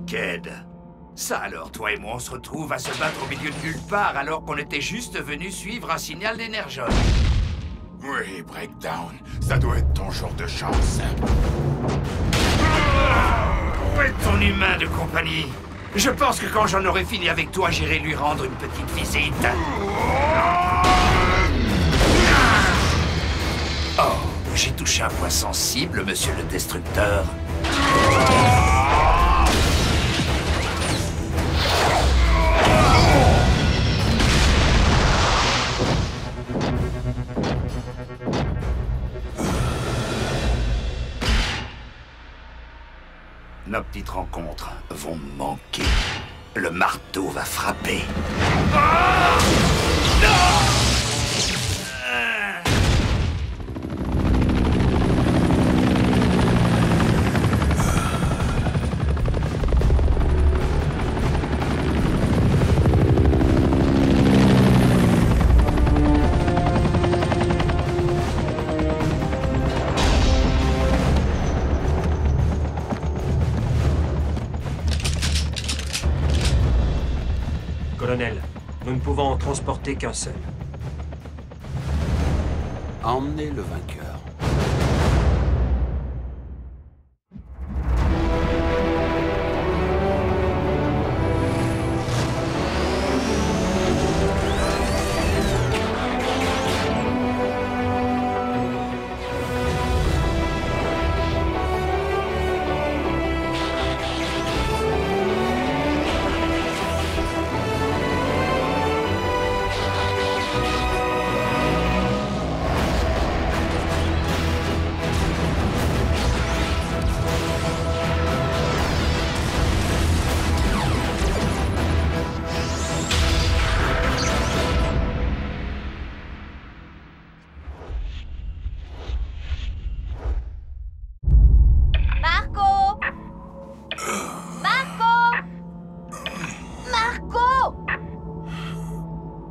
Bulkhead. Ça alors, toi et moi, on se retrouve à se battre au milieu de nulle part alors qu'on était juste venus suivre un signal d'énergie. Oui, Breakdown, ça doit être ton jour de chance. Où est ton humain de compagnie? Je pense que quand j'en aurai fini avec toi, j'irai lui rendre une petite visite. Oh, j'ai touché un point sensible, monsieur le Destructeur. Nos petites rencontres vont me manquer. Le marteau va frapper. Ah! Non! Colonel, nous ne pouvons en transporter qu'un seul. Emmenez le vainqueur.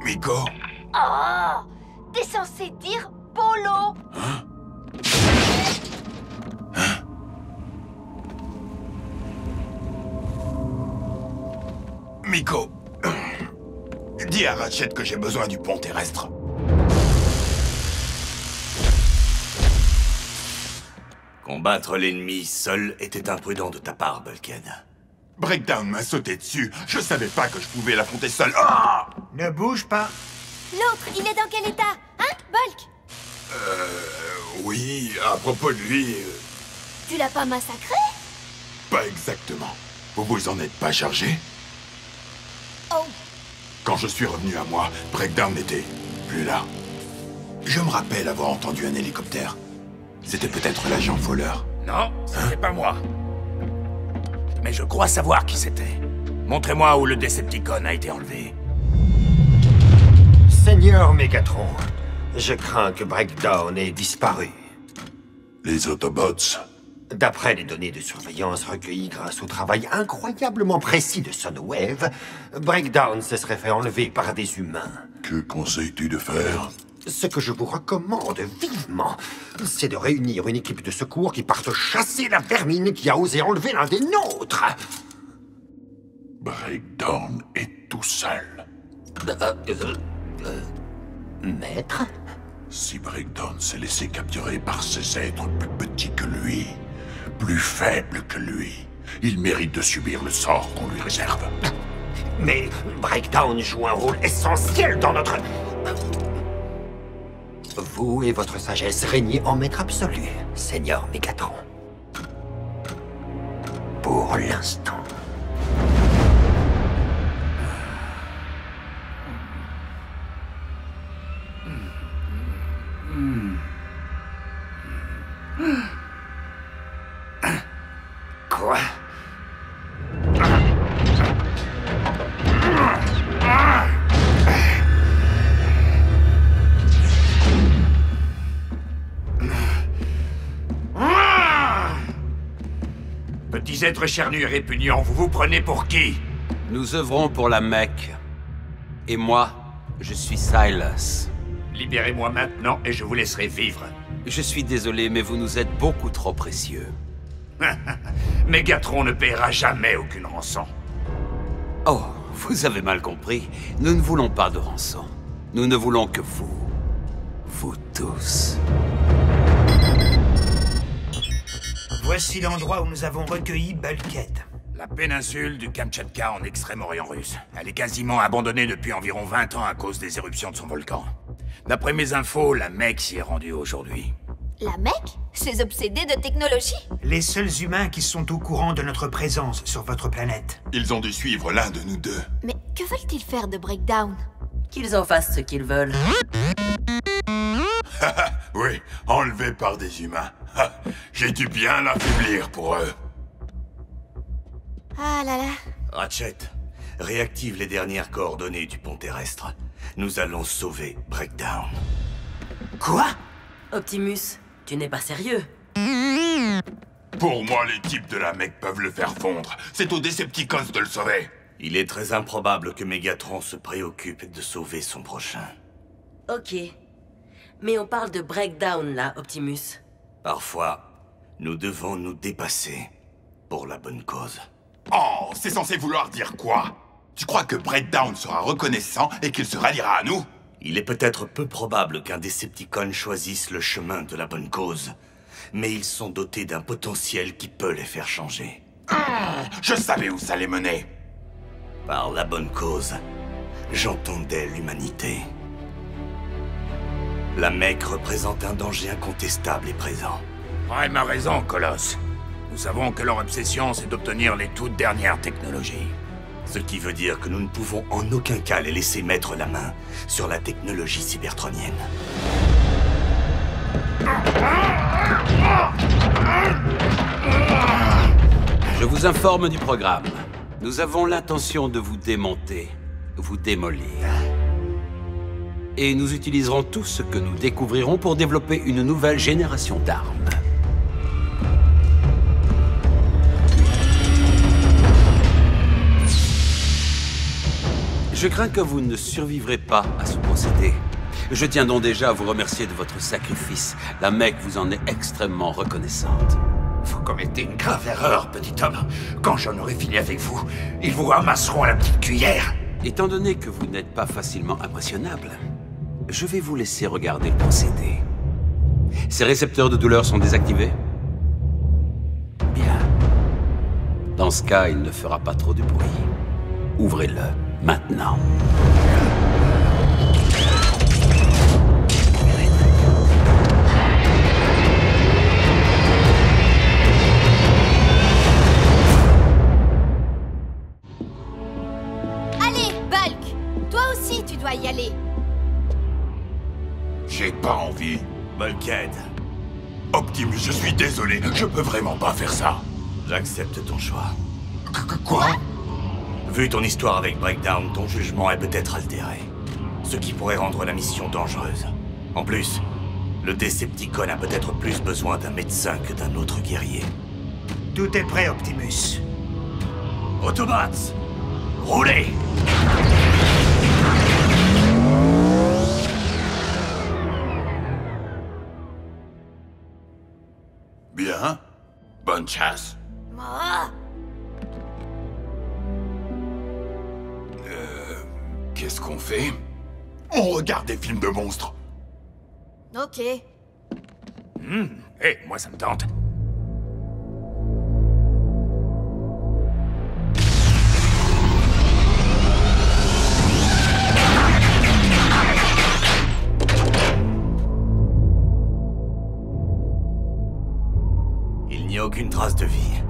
Miko? Oh! T'es censé dire Polo! Hein? Miko, dis à Ratchet que j'ai besoin du pont terrestre. Combattre l'ennemi seul était imprudent de ta part, Bulkhead. Breakdown m'a sauté dessus. Je savais pas que je pouvais l'affronter seul. Ah! Ne bouge pas. L'autre, il est dans quel état? Hein, Bulk? Oui, à propos de lui... Tu l'as pas massacré? Pas exactement. Vous vous en êtes pas chargé? Oh. Quand je suis revenu à moi, Breakdown n'était plus là. Je me rappelle avoir entendu un hélicoptère. C'était peut-être l'agent voleur. Non, c'était pas moi. Mais je crois savoir qui c'était. Montrez-moi où le Decepticon a été enlevé. Seigneur Megatron, je crains que Breakdown ait disparu. Les Autobots? D'après les données de surveillance recueillies grâce au travail incroyablement précis de Sunwave, Breakdown se serait fait enlever par des humains. Que conseilles-tu de faire? Ce que je vous recommande vivement, c'est de réunir une équipe de secours qui parte chasser la vermine qui a osé enlever l'un des nôtres. Breakdown est tout seul. Maître? Si Breakdown s'est laissé capturer par ces êtres plus petits que lui, plus faibles que lui, il mérite de subir le sort qu'on lui réserve. Mais Breakdown joue un rôle essentiel dans notre... Vous et votre sagesse régnez en maître absolu, Seigneur Megatron. Pour l'instant. Quoi? Petits êtres charnus et répugnants, vous vous prenez pour qui? Nous œuvrons pour la Mecque. Et moi, je suis Silas. Libérez-moi maintenant et je vous laisserai vivre. Je suis désolé, mais vous nous êtes beaucoup trop précieux. Megatron ne paiera jamais aucune rançon. Oh, vous avez mal compris. Nous ne voulons pas de rançon. Nous ne voulons que vous. Vous tous. Voici l'endroit où nous avons recueilli Bulkhead. La péninsule du Kamtchatka en Extrême-Orient russe. Elle est quasiment abandonnée depuis environ 20 ans à cause des éruptions de son volcan. D'après mes infos, la Mecque s'y est rendue aujourd'hui. La Mecque? Ces obsédés de technologie? Les seuls humains qui sont au courant de notre présence sur votre planète. Ils ont dû suivre l'un de nous deux. Mais que veulent-ils faire de Breakdown? Qu'ils en fassent ce qu'ils veulent. Oui, enlevé par des humains. J'ai dû bien l'affaiblir pour eux. Ah là là. Ratchet, réactive les dernières coordonnées du pont terrestre. Nous allons sauver Breakdown. Quoi? Optimus, tu n'es pas sérieux? Pour moi, les types de la Mecque peuvent le faire fondre. C'est aux Decepticons de le sauver. Il est très improbable que Megatron se préoccupe de sauver son prochain. Ok. Mais on parle de Breakdown, là, Optimus. Parfois, nous devons nous dépasser pour la bonne cause. Oh, c'est censé vouloir dire quoi? Tu crois que Breakdown sera reconnaissant et qu'il se ralliera à nous? Il est peut-être peu probable qu'un Decepticon choisisse le chemin de la bonne cause, mais ils sont dotés d'un potentiel qui peut les faire changer. Je savais où ça allait mener. Par la bonne cause, j'entendais l'humanité. La Mecque représente un danger incontestable et présent. Prime a raison, Colosse. Nous savons que leur obsession, c'est d'obtenir les toutes dernières technologies. Ce qui veut dire que nous ne pouvons en aucun cas les laisser mettre la main sur la technologie cybertronienne. Je vous informe du programme. Nous avons l'intention de vous démonter, vous démolir. Et nous utiliserons tout ce que nous découvrirons pour développer une nouvelle génération d'armes. Je crains que vous ne survivrez pas à ce procédé. Je tiens donc déjà à vous remercier de votre sacrifice. La Mecque vous en est extrêmement reconnaissante. Vous commettez une grave erreur, petit homme. Quand j'en aurai fini avec vous, ils vous ramasseront à la petite cuillère. Étant donné que vous n'êtes pas facilement impressionnable, je vais vous laisser regarder le procédé. Ces récepteurs de douleur sont désactivés? Bien. Dans ce cas, il ne fera pas trop de bruit. Ouvrez-le, maintenant. Allez, Bulk! Toi aussi, tu dois y aller. J'ai pas envie. Bulkhead, Optimus, je suis désolé. Je peux vraiment pas faire ça. j'accepte ton choix. Quoi? Vu ton histoire avec Breakdown, ton jugement est peut-être altéré. Ce qui pourrait rendre la mission dangereuse. En plus, le Decepticon a peut-être plus besoin d'un médecin que d'un autre guerrier. Tout est prêt, Optimus. Autobots, roulez! Bien. Bonne chasse. Ah, Qu'est-ce qu'on fait? On regarde des films de monstres. ok. Moi ça me tente. Il n'y a aucune trace de vie,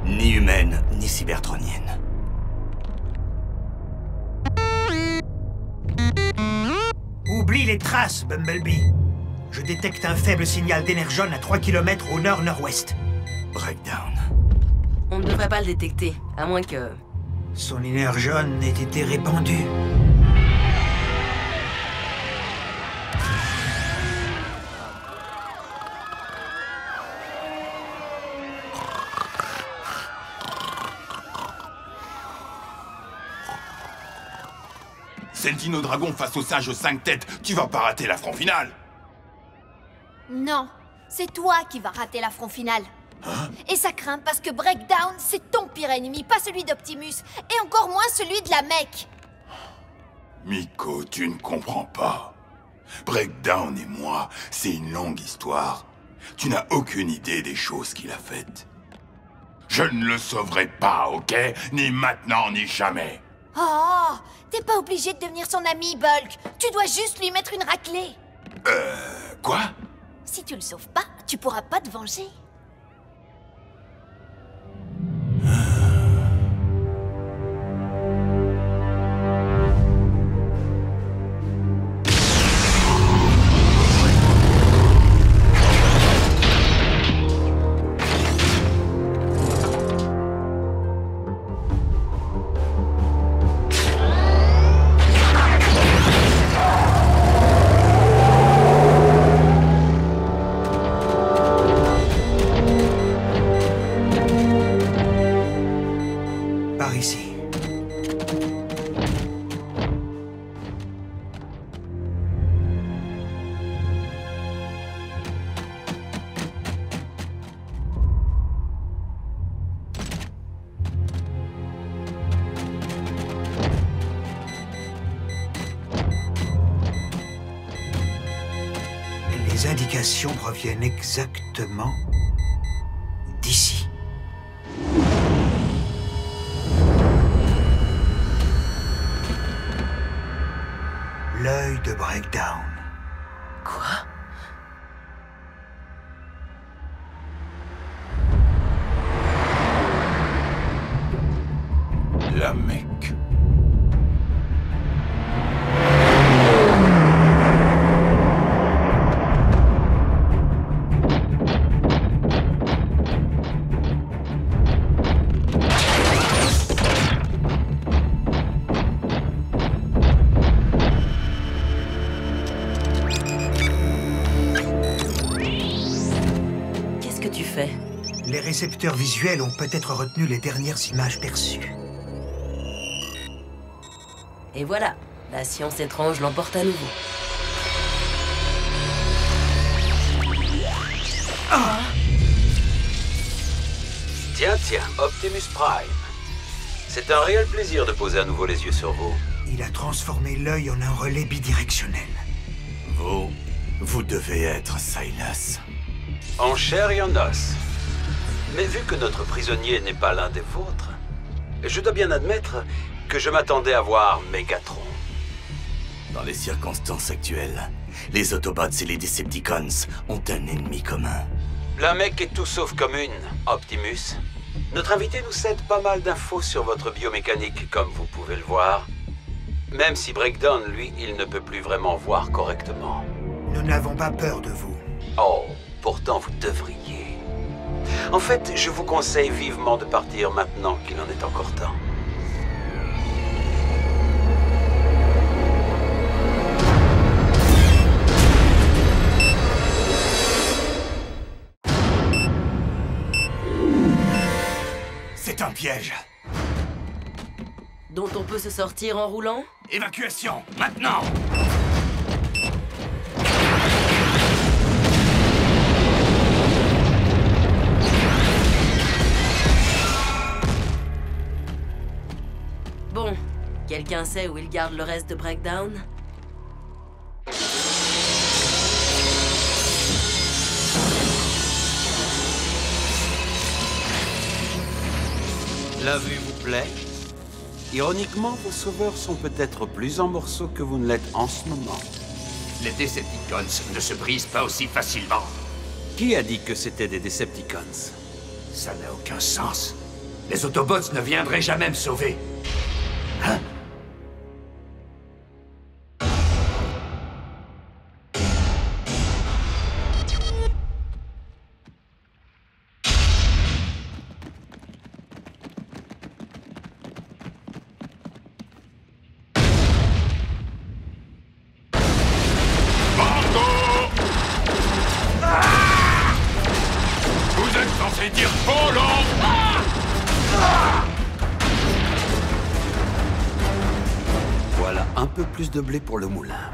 ni humaine, ni cybertronienne. Oublie les traces, Bumblebee. Je détecte un faible signal d'énergone à 3 km au nord-nord-ouest. Breakdown. On ne devrait pas le détecter, à moins que... Son énergone ait été répandue. C'est le Dino Dragon face au singe aux 5 têtes. Tu vas pas rater l'affront final. Non, c'est toi qui vas rater l'affront final. Et ça craint parce que Breakdown, c'est ton pire ennemi, pas celui d'Optimus, et encore moins celui de la mec. Miko, tu ne comprends pas. Breakdown et moi, c'est une longue histoire. Tu n'as aucune idée des choses qu'il a faites. Je ne le sauverai pas, ok? Ni maintenant, ni jamais. Oh, t'es pas obligé de devenir son ami, Bulk. Tu dois juste lui mettre une raclée. Quoi? Si tu le sauves pas, tu pourras pas te venger. Les indications proviennent exactement d'ici. L'œil de Breakdown. Quoi? La Mecque. Les récepteurs visuels ont peut-être retenu les dernières images perçues. Et voilà, la science étrange l'emporte à nouveau. Ah! Tiens, Optimus Prime. C'est un réel plaisir de poser à nouveau les yeux sur vous. Il a transformé l'œil en un relais bidirectionnel. Vous devez être Silas. En chair et en os. Mais vu que notre prisonnier n'est pas l'un des vôtres, je dois bien admettre que je m'attendais à voir Megatron. Dans les circonstances actuelles, les Autobots et les Decepticons ont un ennemi commun. La mec est tout sauf commune, Optimus. Notre invité nous cède pas mal d'infos sur votre biomécanique, comme vous pouvez le voir. Même si Breakdown, lui, il ne peut plus vraiment voir correctement. Nous n'avons pas peur de vous. Oh, pourtant vous devriez. En fait, je vous conseille vivement de partir maintenant qu'il en est encore temps. C'est un piège. Dont on peut se sortir en roulant? Évacuation, maintenant! Bon, quelqu'un sait où il garde le reste de Breakdown? La vue vous plaît? Ironiquement, vos sauveurs sont peut-être plus en morceaux que vous ne l'êtes en ce moment. Les Decepticons ne se brisent pas aussi facilement. Qui a dit que c'était des Decepticons? Ça n'a aucun sens. Les Autobots ne viendraient jamais me sauver. Hein? Vous êtes censé dire Polo! Voilà un peu plus de blé pour le moulin.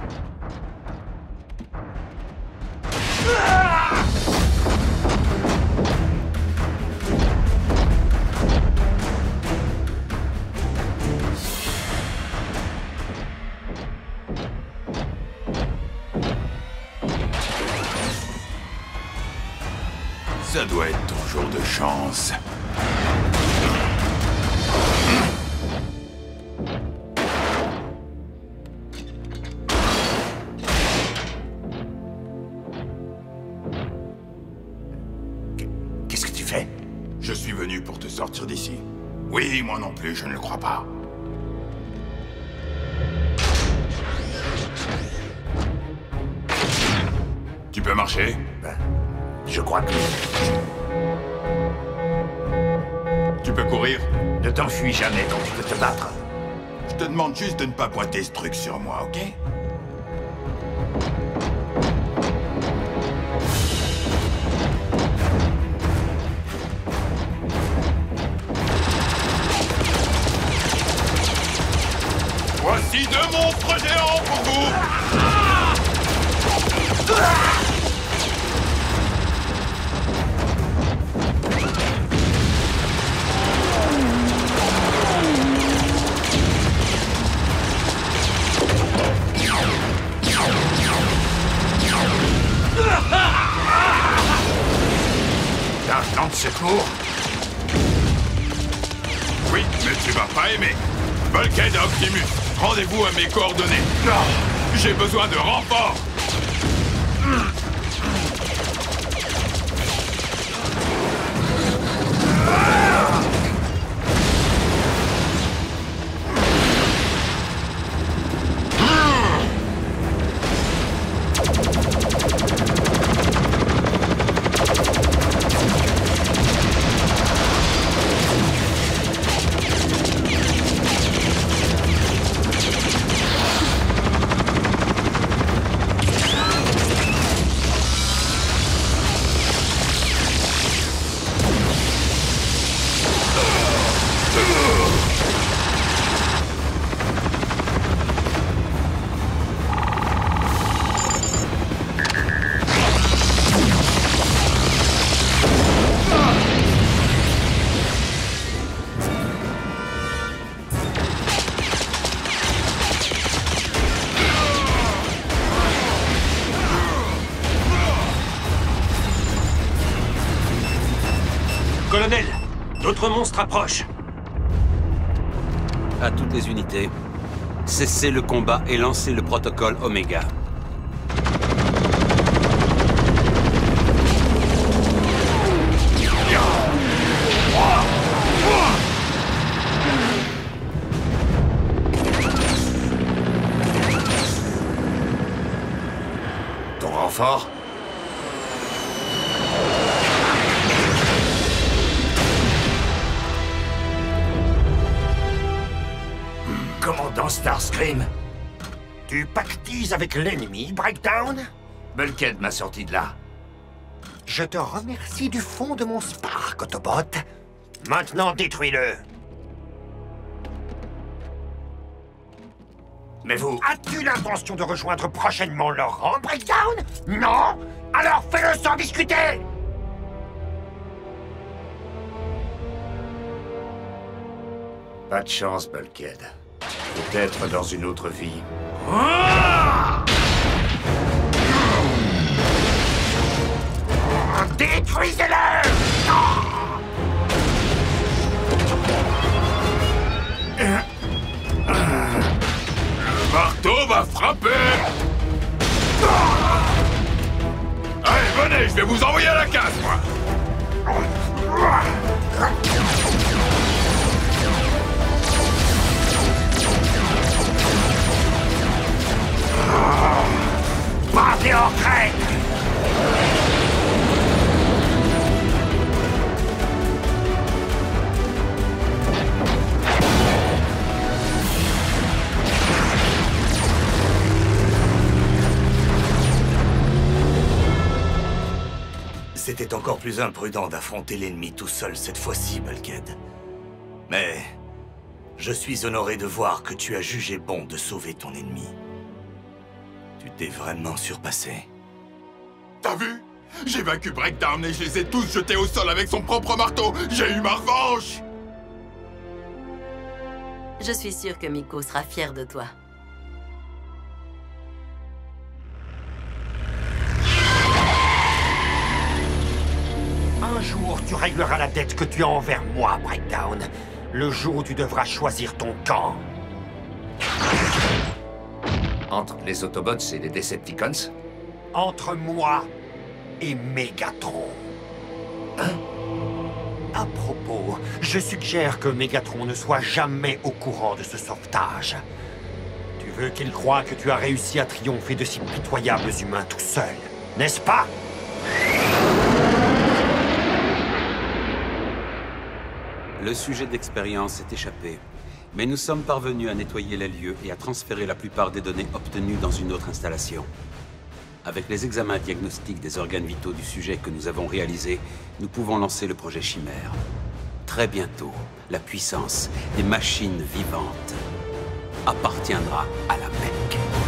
Ça doit être ton jour de chance. Qu'est-ce que tu fais? Je suis venu pour te sortir d'ici. Oui, moi non plus, je ne le crois pas. Tu peux marcher? Je crois que... Tu peux courir? Ne t'enfuis jamais quand tu peux te battre. Je te demande juste de ne pas pointer ce truc sur moi, ok? Voici 2 monstres géants pour vous! Un plan de secours? Oui, mais tu vas pas aimer. Bulkhead et Optimus, rendez-vous à mes coordonnées. Non, j'ai besoin de renforts. Colonel, d'autres monstres approchent. À toutes les unités, cessez le combat et lancez le protocole Omega. Ton renfort? Commandant Starscream, Tu pactises avec l'ennemi, Breakdown? Bulkhead m'a sorti de là. Je te remercie du fond de mon Spark, Autobot. Maintenant, détruis-le. Mais vous... As-tu l'intention de rejoindre prochainement leur rang, Breakdown? Non? Alors fais-le sans discuter! Pas de chance, Bulkhead. Peut-être dans une autre vie. Détruisez-le! Le marteau va frapper! Allez, venez, je vais vous envoyer à la case, moi! Partez en retraite! C'était encore plus imprudent d'affronter l'ennemi tout seul cette fois-ci, Bulkhead. Mais... je suis honoré de voir que tu as jugé bon de sauver ton ennemi. Tu t'es vraiment surpassé. T'as vu? J'ai vaincu Breakdown et je les ai tous jetés au sol avec son propre marteau. J'ai eu ma revanche! Je suis sûre que Miko sera fier de toi. tu régleras la dette que tu as envers moi, Breakdown. Le jour où tu devras choisir ton camp. Entre les Autobots et les Decepticons? Entre moi et Megatron. Hein? À propos, je suggère que Megatron ne soit jamais au courant de ce sauvetage. Tu veux qu'il croie que tu as réussi à triompher de si pitoyables humains tout seul, n'est-ce pas? Le sujet d'expérience est échappé, mais nous sommes parvenus à nettoyer les lieux et à transférer la plupart des données obtenues dans une autre installation. Avec les examens diagnostiques des organes vitaux du sujet que nous avons réalisés, nous pouvons lancer le projet Chimère. Très bientôt, la puissance des machines vivantes appartiendra à la Mecque.